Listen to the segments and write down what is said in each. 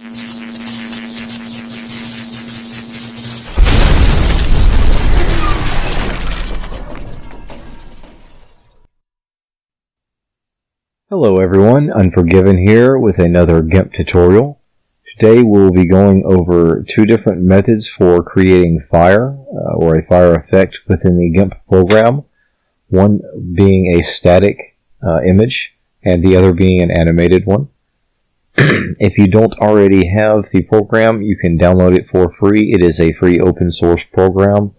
Hello everyone, Unforgiven here with another GIMP tutorial. Today we'll be going over two different methods for creating fire or a fire effect within the GIMP program. One being a static image and the other being an animated one. If you don't already have the program, you can download it for free. It is a free open source program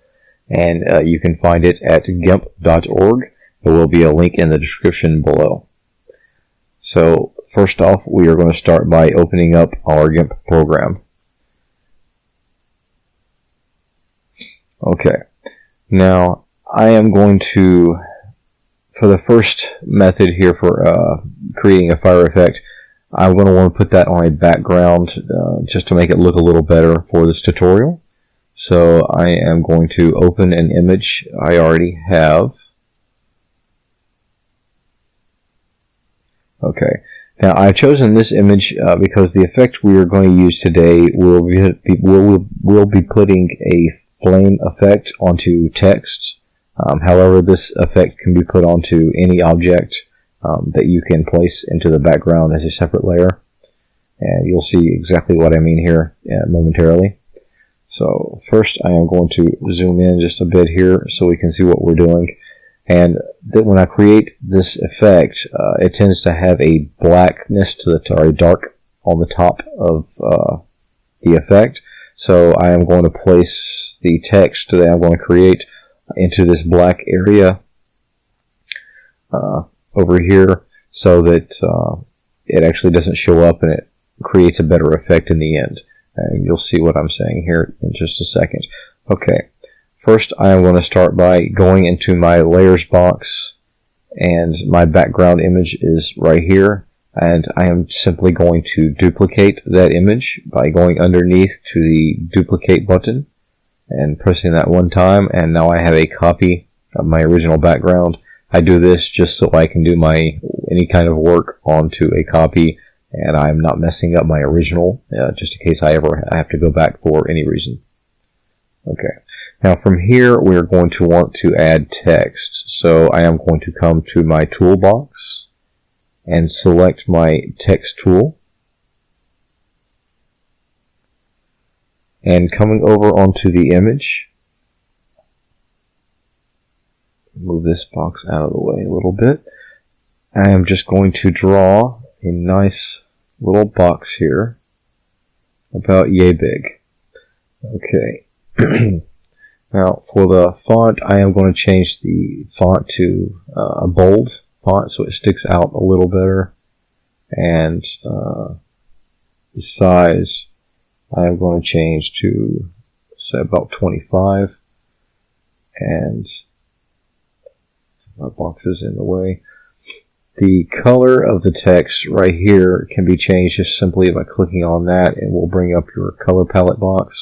and you can find it at GIMP.org. There will be a link in the description below. So first off, we are going to start by opening up our GIMP program. Okay, now I am going to, for the first method here for creating a fire effect, I'm going to want to put that on a background just to make it look a little better for this tutorial. So I am going to open an image I already have. Okay, now I've chosen this image because the effect we are going to use today will be putting a flame effect onto text. However, this effect can be put onto any object that you can place into the background as a separate layer. And you'll see exactly what I mean here momentarily. So first I am going to zoom in just a bit here so we can see what we're doing. And when I create this effect, it tends to have a blackness to the, or a dark on the top of the effect. So I am going to place the text that I'm going to create into this black area over here so that it actually doesn't show up and it creates a better effect in the end. And you'll see what I'm saying here in just a second. Okay. First, I am going to start by going into my layers box, and my background image is right here, and I am simply going to duplicate that image by going underneath to the duplicate button and pressing that one time, and now I have a copy of my original background. I do this just so I can do any kind of work onto a copy, and I'm not messing up my original, just in case I ever have to go back for any reason. Okay. Now from here, we're going to want to add text. So I am going to come to my toolbox and select my text tool. And coming over onto the image, move this box out of the way a little bit. I am just going to draw a nice little box here, about yay big. Okay. Now, for the font, I am going to change the font to a bold font so it sticks out a little better. And the size, I am going to change to, say, about 25. And my box is in the way. The color of the text right here can be changed just simply by clicking on that, and we'll bring up your color palette box.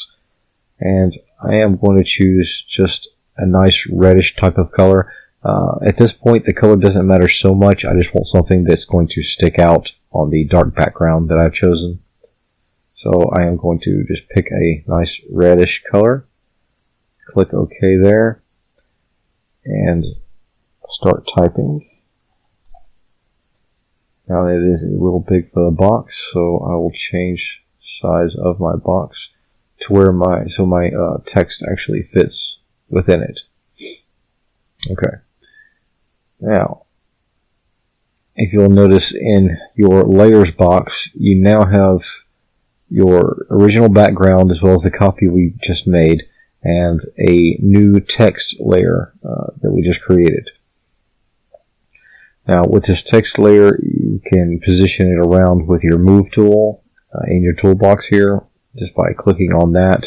And I am going to choose just a nice reddish type of color. At this point, the color doesn't matter so much. I just want something that's going to stick out on the dark background that I've chosen. So I am going to just pick a nice reddish color. Click OK there. And start typing. Now it is a little big for the box, so I will change the size of my box to where my text actually fits within it. Okay. Now, if you'll notice in your layers box, you now have your original background as well as the copy we just made and a new text layer that we just created. Now, with this text layer, you can position it around with your move tool in your toolbox here, just by clicking on that,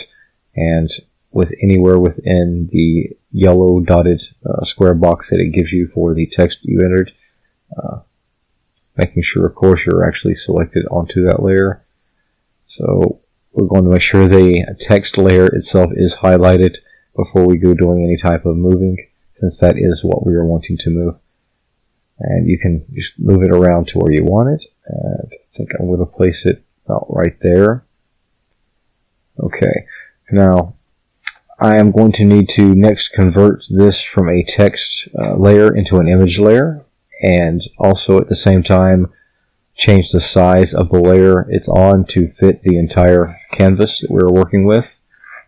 and with anywhere within the yellow dotted square box that it gives you for the text you entered, making sure, of course, you're actually selected onto that layer. So we're going to make sure the text layer itself is highlighted before we go doing any type of moving, since that is what we are wanting to move. And you can just move it around to where you want it. And I think I'm going to place it about right there. Okay, now I am going to need to next convert this from a text layer into an image layer, and also at the same time change the size of the layer it's on to fit the entire canvas that we're working with.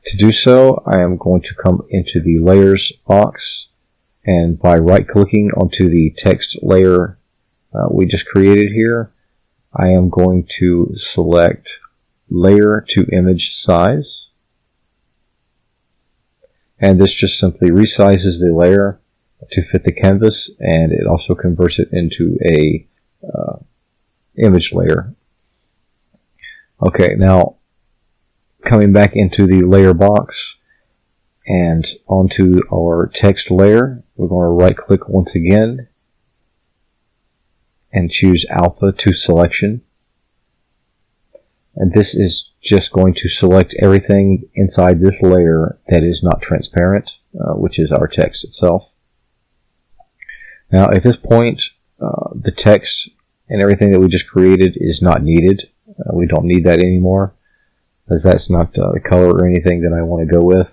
To do so, I am going to come into the layers box, and by right clicking onto the text layer we just created here, I am going to select layer to image size, and this just simply resizes the layer to fit the canvas, and it also converts it into a image layer. Okay, now coming back into the layer box and onto our text layer, we're going to right click once again and choose alpha to selection, and this is just going to select everything inside this layer that is not transparent, which is our text itself. Now at this point the text and everything that we just created is not needed. We don't need that anymore, because that's not the color or anything that I want to go with.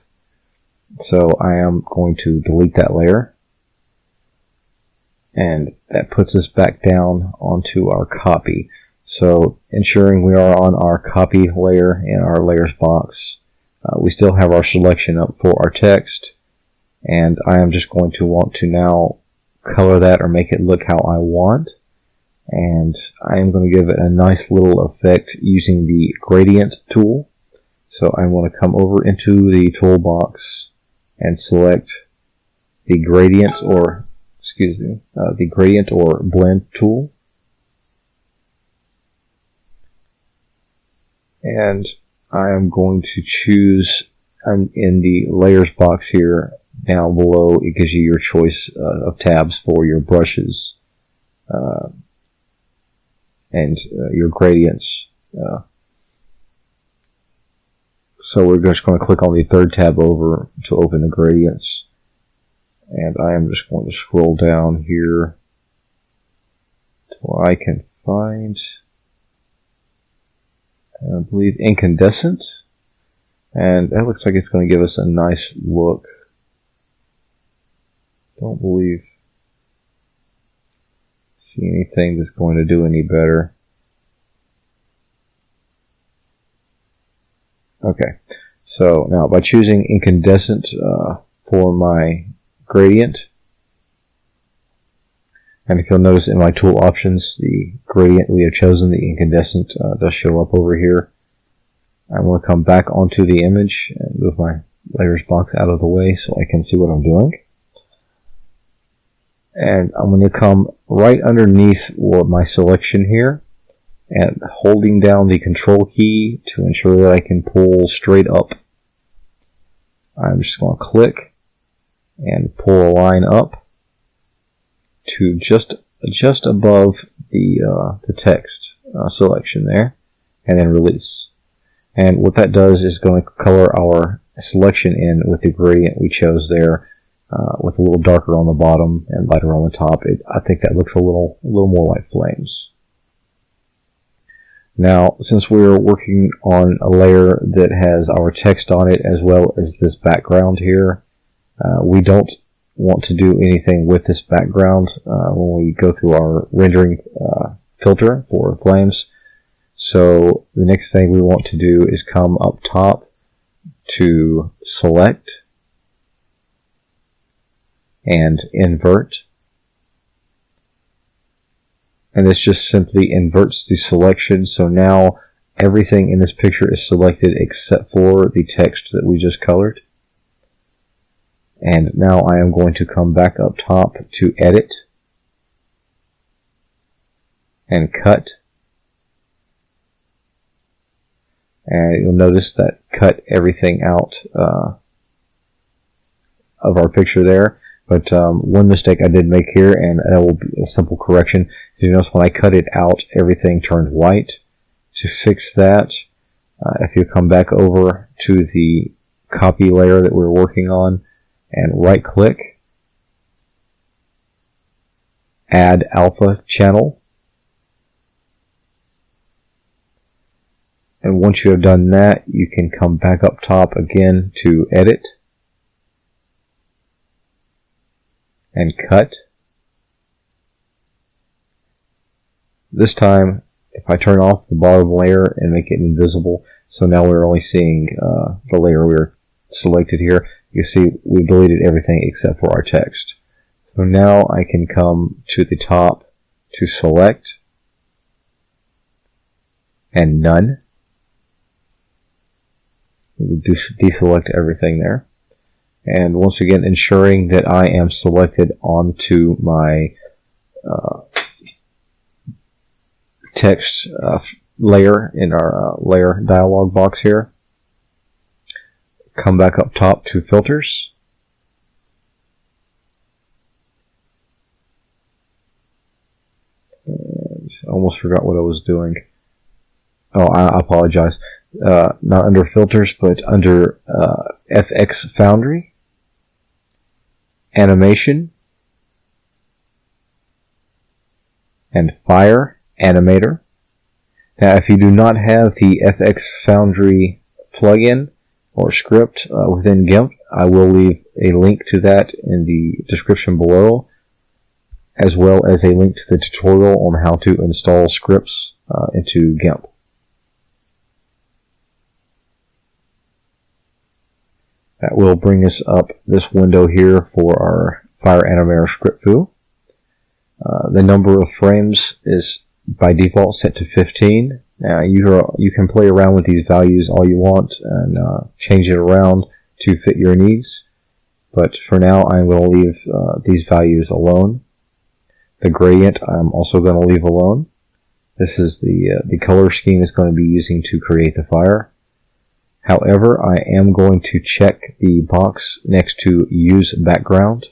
So I am going to delete that layer, and that puts us back down onto our copy. So ensuring we are on our copy layer in our layers box, we still have our selection up for our text, and I am just going to want to now color that or make it look how I want. And I am going to give it a nice little effect using the gradient tool. So I'm going to come over into the toolbox and select the gradient or blend tool. And I am going to choose, in the layers box here down below, it gives you your choice of tabs for your brushes and your gradients. So we're just going to click on the third tab over to open the gradients. And I am just going to scroll down here till I can find, I believe, incandescent. And that looks like it's going to give us a nice look. Don't believe see anything that's going to do any better. Okay, so now by choosing incandescent for my gradient, and if you'll notice in my tool options, the gradient we have chosen, the incandescent, does show up over here. I'm going to come back onto the image and move my layers box out of the way so I can see what I'm doing. And I'm going to come right underneath my selection here and holding down the control key to ensure that I can pull straight up. I'm just going to click and pull a line up to just above the text selection there, and then release. And what that does is going to color our selection in with the gradient we chose there, with a little darker on the bottom and lighter on the top. I think that looks a little more like flames. Now, since we're working on a layer that has our text on it as well as this background here, we don't want to do anything with this background when we go through our rendering filter for flames. So the next thing we want to do is come up top to select and invert. And this just simply inverts the selection, so now everything in this picture is selected except for the text that we just colored. And now I am going to come back up top to edit and cut. And you'll notice that cut everything out of our picture there. But one mistake I did make here, and that will be a simple correction. You notice when I cut it out, everything turned white. To fix that, if you come back over to the copy layer that we're working on and right click, add alpha channel, And once you have done that, you can come back up top again to edit and cut. This time, if I turn off the bottom layer and make it invisible, so now we're only seeing the layer we're selected here, you see we deleted everything except for our text. So now I can come to the top to select and none. We deselect everything there. And once again, ensuring that I am selected onto my text layer in our layer dialog box here. Come back up top to filters. And I almost forgot what I was doing. Oh, I apologize. Not under filters, but under FX Foundry, animation, and Fire Animator. Now, if you do not have the FX Foundry plugin or script within GIMP, I will leave a link to that in the description below, as well as a link to the tutorial on how to install scripts into GIMP. That will bring us up this window here for our Fire Animator script foo. The number of frames is by default set to 15. You can play around with these values all you want and change it around to fit your needs. But for now, I'm going to leave these values alone. The gradient I'm also going to leave alone. This is the color scheme it's going to be using to create the fire. However, I am going to check the box next to Use Background.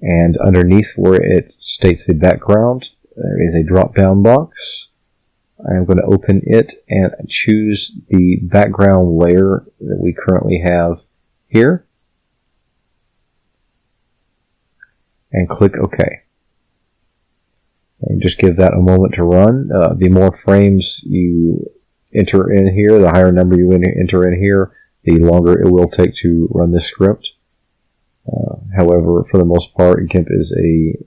And underneath where it states the background, there is a drop-down box. I am going to open it and choose the background layer that we currently have here. And click OK. And just give that a moment to run. The more frames you enter in here, the higher number you enter in here, the longer it will take to run this script. However, for the most part, GIMP is a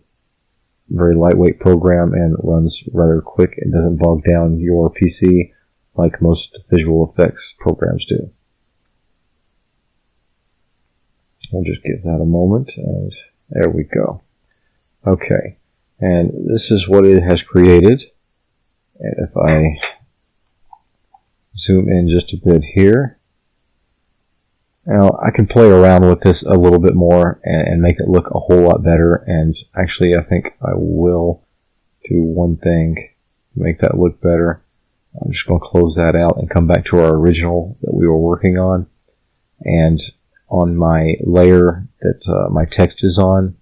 very lightweight program and runs rather quick. It doesn't bog down your PC like most visual effects programs do. We'll just give that a moment, and there we go. Okay, and this is what it has created. And if I zoom in just a bit here, now I can play around with this a little bit more and make it look a whole lot better. And actually, I think I will do one thing to make that look better. I'm just going to close that out and come back to our original that we were working on. And on my layer that my text is on,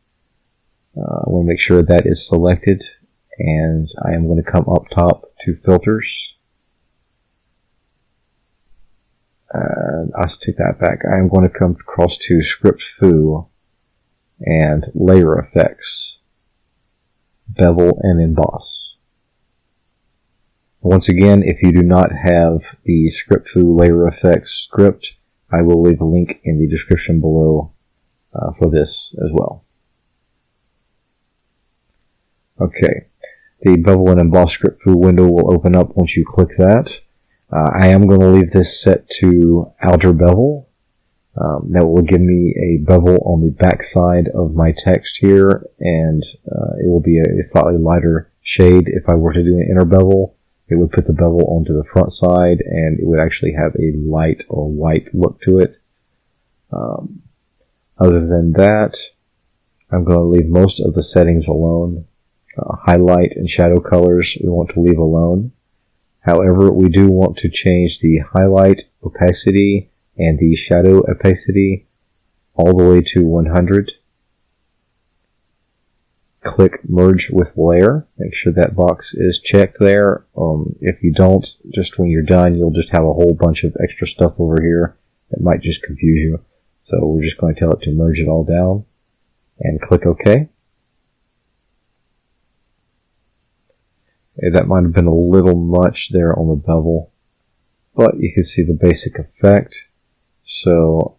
I want to make sure that is selected. And I am going to come up top to filters. And I'll take that back. I am going to come across to Script Foo and Layer Effects, Bevel and Emboss. Once again, if you do not have the Script Foo Layer Effects script, I will leave a link in the description below for this as well. Okay, the Bevel and Emboss Script Foo window will open up once you click that. I am going to leave this set to outer bevel. That will give me a bevel on the back side of my text here, and it will be a slightly lighter shade. If I were to do an inner bevel, it would put the bevel onto the front side, and it would actually have a light or white look to it. Other than that, I'm going to leave most of the settings alone. Highlight and shadow colors we want to leave alone. However, we do want to change the highlight opacity and the shadow opacity all the way to 100. Click Merge with Layer. Make sure that box is checked there. If you don't, just when you're done, you'll just have a whole bunch of extra stuff over here that might just confuse you. So we're just going to tell it to merge it all down and click OK. That might have been a little much there on the bevel. but you can see the basic effect. So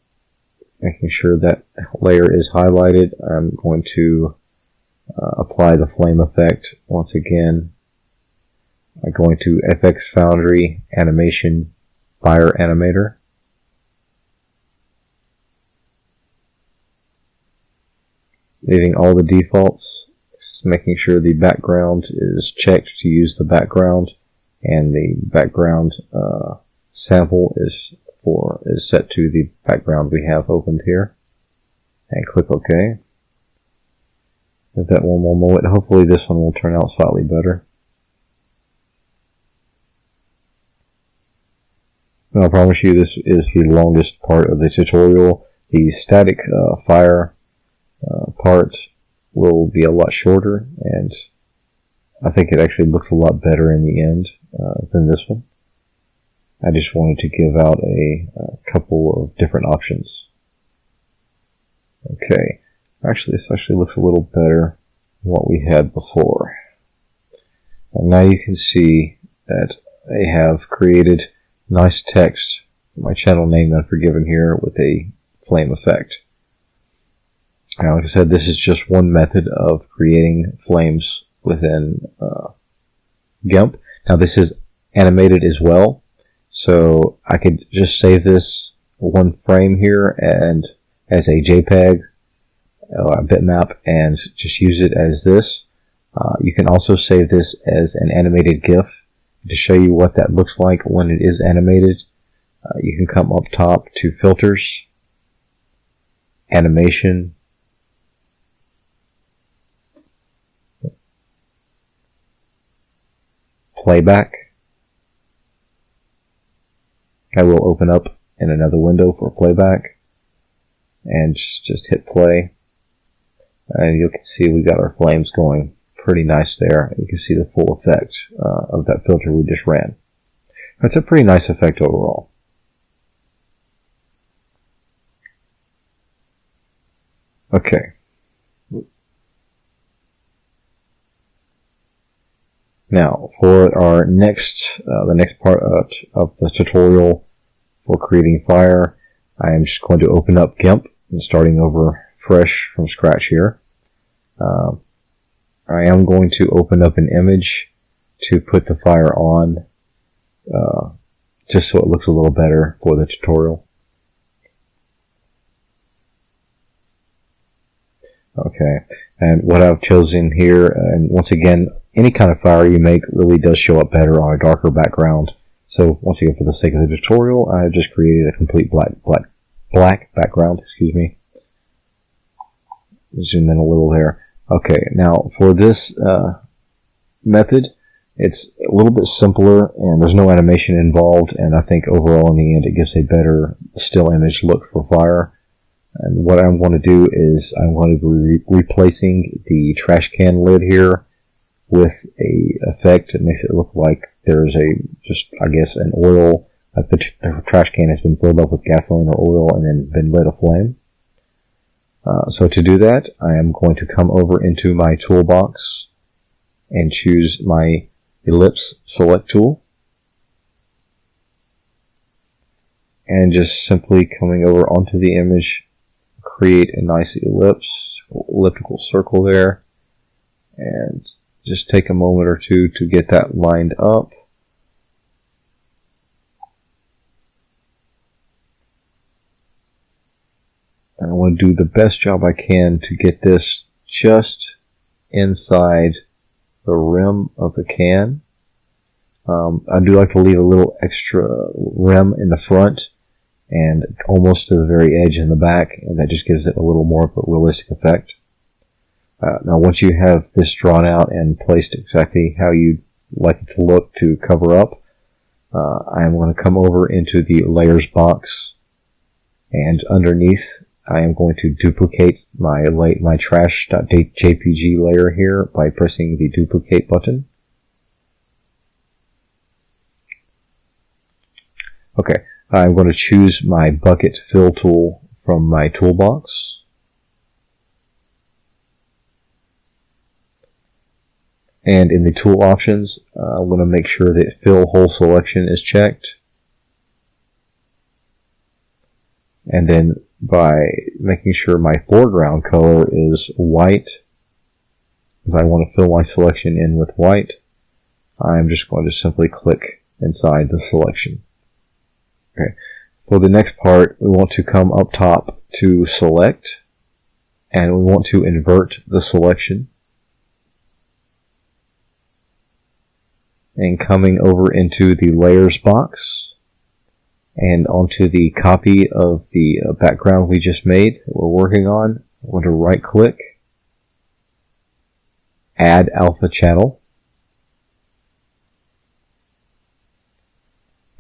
making sure that layer is highlighted, I'm going to apply the flame effect once again. I'm going to FX Foundry Animation Fire Animator. Leaving all the defaults, making sure the background is checked to use the background, and the background sample is set to the background we have opened here, and click OK. Give that one more moment. Hopefully this one will turn out slightly better. Now, I promise you this is the longest part of the tutorial. The static fire part will be a lot shorter, and I think it actually looks a lot better in the end than this one. I just wanted to give out a couple of different options. Okay, actually this actually looks a little better than what we had before. And now you can see that I have created nice text, my channel name Unforgiven here, with a flame effect. Now, like I said, this is just one method of creating flames within GIMP. Now, this is animated as well, so I could just save this one frame here and as a JPEG, a bitmap, and just use it as this. You can also save this as an animated GIF to show you what that looks like when it is animated. You can come up top to Filters, Animation, Playback. I will open up in another window for playback and just hit play, and you can see we got our flames going pretty nice there. You can see the full effect of that filter we just ran. That's a pretty nice effect overall. Okay. Now, for our the next part of the tutorial for creating fire, I am just going to open up GIMP and starting over fresh from scratch here. I am going to open up an image to put the fire on, just so it looks a little better for the tutorial. Okay, and what I've chosen here, and once again, any kind of fire you make really does show up better on a darker background. So once again, for the sake of the tutorial, I have just created a complete black background. Excuse me. Zoom in a little there. Okay, now for this method, it's a little bit simpler, and there's no animation involved. And I think overall, in the end, it gives a better still image look for fire. And what I'm going to do is I'm going to be replacing the trash can lid here with a effect that makes it look like there's I guess, an oil, like the trash can has been filled up with gasoline or oil and then been lit aflame. So to do that, I am going to come over into my toolbox and choose my ellipse select tool. And just simply coming over onto the image, create a nice elliptical circle there, and just take a moment or two to get that lined up. And I want to do the best job I can to get this just inside the rim of the can. I do like to leave a little extra rim in the front and almost to the very edge in the back, and that just gives it a little more of a realistic effect. Now once you have this drawn out and placed exactly how you'd like it to look to cover up, I am going to come over into the layers box, and underneath I am going to duplicate my trash.jpg layer here by pressing the duplicate button. Okay, I'm going to choose my bucket fill tool from my toolbox. And in the tool options, I'm going to make sure that fill hole selection is checked. And then by making sure my foreground color is white, because I want to fill my selection in with white, I'm just going to simply click inside the selection. Okay. For the next part, we want to come up top to select, and we want to invert the selection. And coming over into the layers box and onto the copy of the background we just made that we're working on, I want to right click, add alpha channel,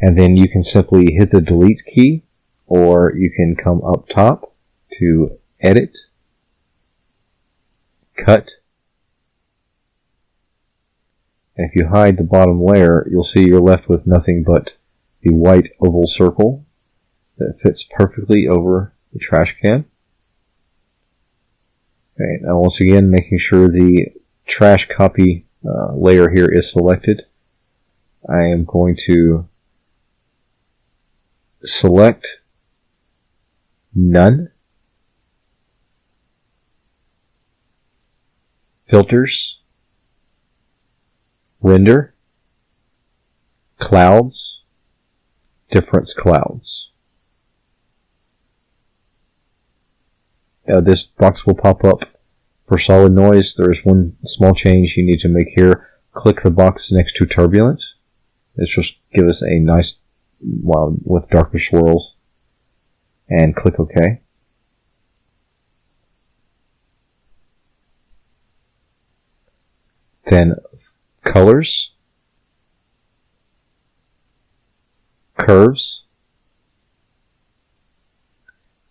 and then you can simply hit the delete key, or you can come up top to edit, cut, and if you hide the bottom layer, you'll see you're left with nothing but the white oval circle that fits perfectly over the trash can. Okay, now once again, making sure the trash copy layer here is selected, I am going to select None, Filters, Render, Clouds, Difference Clouds. This box will pop up for solid noise. There is one small change you need to make here. Click the box next to Turbulence. This will give us a nice, well, with darker swirls. And click OK. Then Colors, Curves.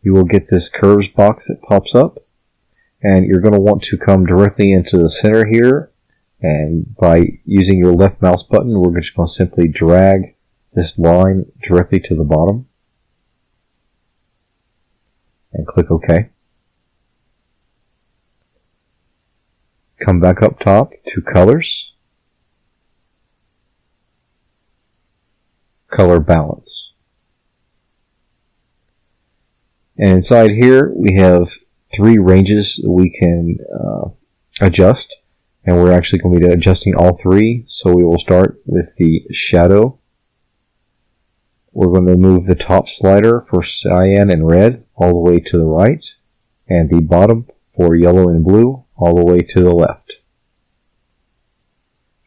You will get this curves box that pops up, and you're going to want to come directly into the center here, and by using your left mouse button, we're just going to simply drag this line directly to the bottom and click OK. Come back up top to Colors, Color Balance. And inside here we have 3 ranges that we can adjust, and we're actually going to be adjusting all 3. So we will start with the shadow. We're going to move the top slider for cyan and red all the way to the right, and the bottom for yellow and blue all the way to the left.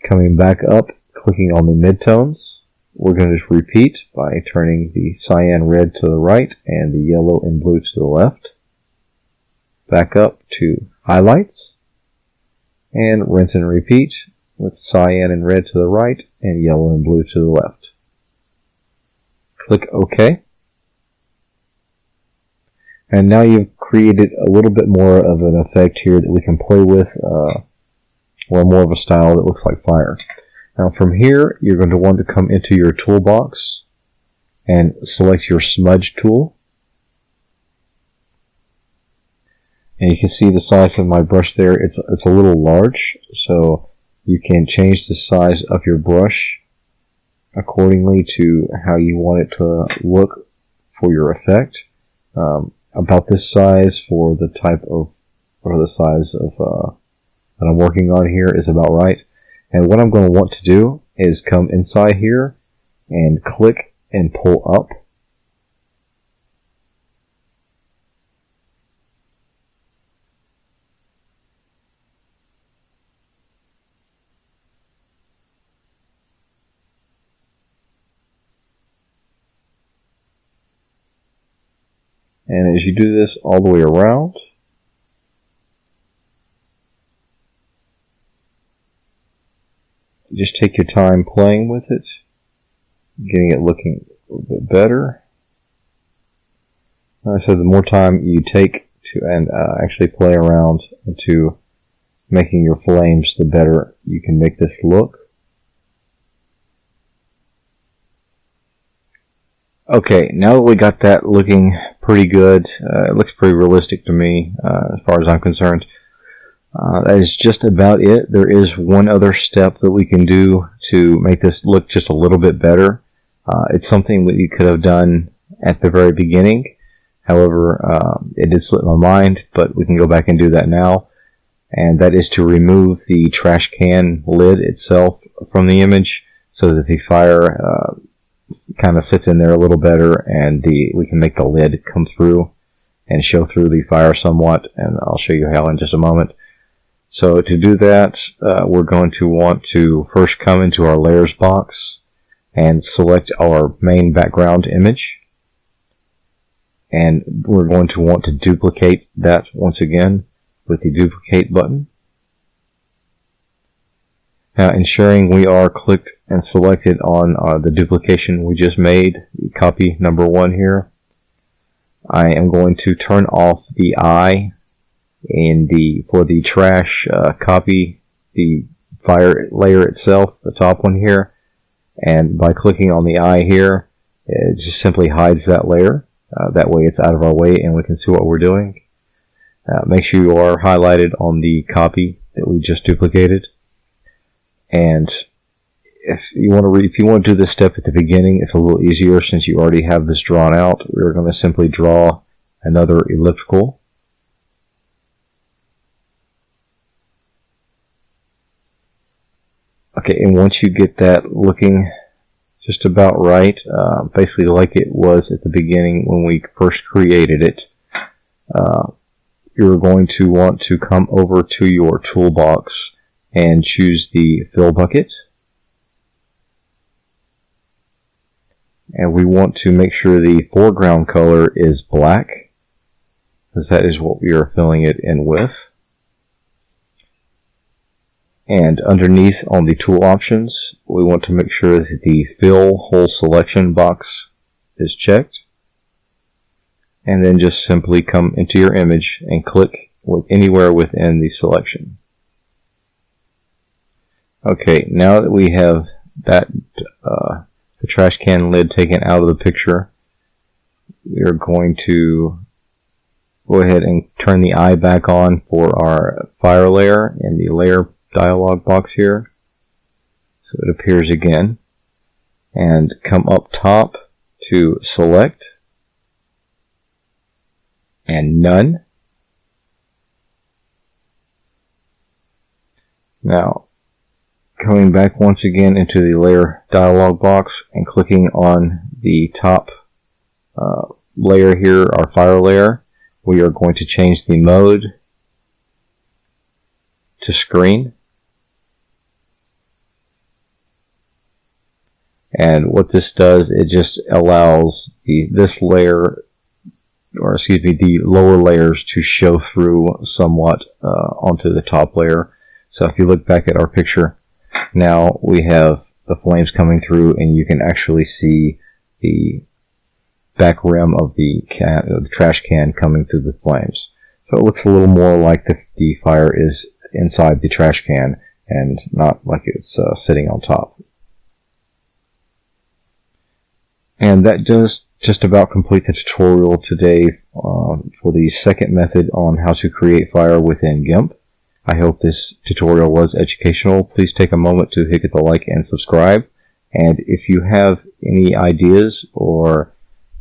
Coming back up, clicking on the midtones, we're going to just repeat by turning the cyan red to the right and the yellow and blue to the left. Back up to highlights, and rinse and repeat with cyan and red to the right and yellow and blue to the left. Click OK. And now you've created a little bit more of an effect here that we can play with, or more of a style that looks like fire. Now from here, you're going to want to come into your toolbox and select your smudge tool. And you can see the size of my brush there. It's a little large, so you can change the size of your brush accordingly to how you want it to look for your effect. About this size for the type of, or the size of that I'm working on here is about right. And what I'm going to want to do is come inside here and click and pull up. And as you do this all the way around, just take your time playing with it, getting it looking a little bit better. So the more time you take to and actually play around into making your flames, the better you can make this look. Okay, now that we got that looking pretty good, it looks pretty realistic to me as far as I'm concerned. That is just about it. There is one other step that we can do to make this look just a little bit better. It's something that you could have done at the very beginning. However, it did slip my mind, but we can go back and do that now. And that is to remove the trash can lid itself from the image so that the fire kind of sits in there a little better, and we can make the lid come through and show through the fire somewhat, and I'll show you how in just a moment. So to do that, we're going to want to first come into our layers box and select our main background image. And we're going to want to duplicate that once again with the duplicate button. Now, ensuring we are clicked and selected on the duplication we just made, the copy number 1 here, I am going to turn off the eye for the trash copy, the fire layer itself, the top one here. And by clicking on the eye here, it just simply hides that layer. That way it's out of our way and we can see what we're doing. Make sure you are highlighted on the copy that we just duplicated. And if you want to do this step at the beginning, it's a little easier since you already have this drawn out. We're going to simply draw another elliptical. Okay, and once you get that looking just about right, basically like it was at the beginning when we first created it, you're going to want to come over to your toolbox and choose the fill bucket. And we want to make sure the foreground color is black, because that is what we are filling it in with. And underneath on the tool options, we want to make sure that the fill hole selection box is checked. And then just simply come into your image and click anywhere within the selection. Okay, now that we have that the trash can lid taken out of the picture, we are going to go ahead and turn the eye back on for our fire layer in the layer dialog box here, so it appears again, and come up top to select and none. Now coming back once again into the layer dialog box and clicking on the top layer here, our fire layer, we are going to change the mode to screen. And what this does, it just allows this layer, or excuse me, the lower layers to show through somewhat onto the top layer. So if you look back at our picture, now we have the flames coming through, and you can actually see the back rim of the trash can coming through the flames. So it looks a little more like the fire is inside the trash can and not like it's sitting on top. And that does just about complete the tutorial today for the second method on how to create fire within GIMP. I hope this tutorial was educational. Please take a moment to hit the like and subscribe. And if you have any ideas or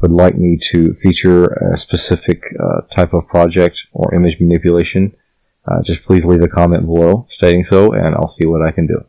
would like me to feature a specific type of project or image manipulation, just please leave a comment below stating so, and I'll see what I can do.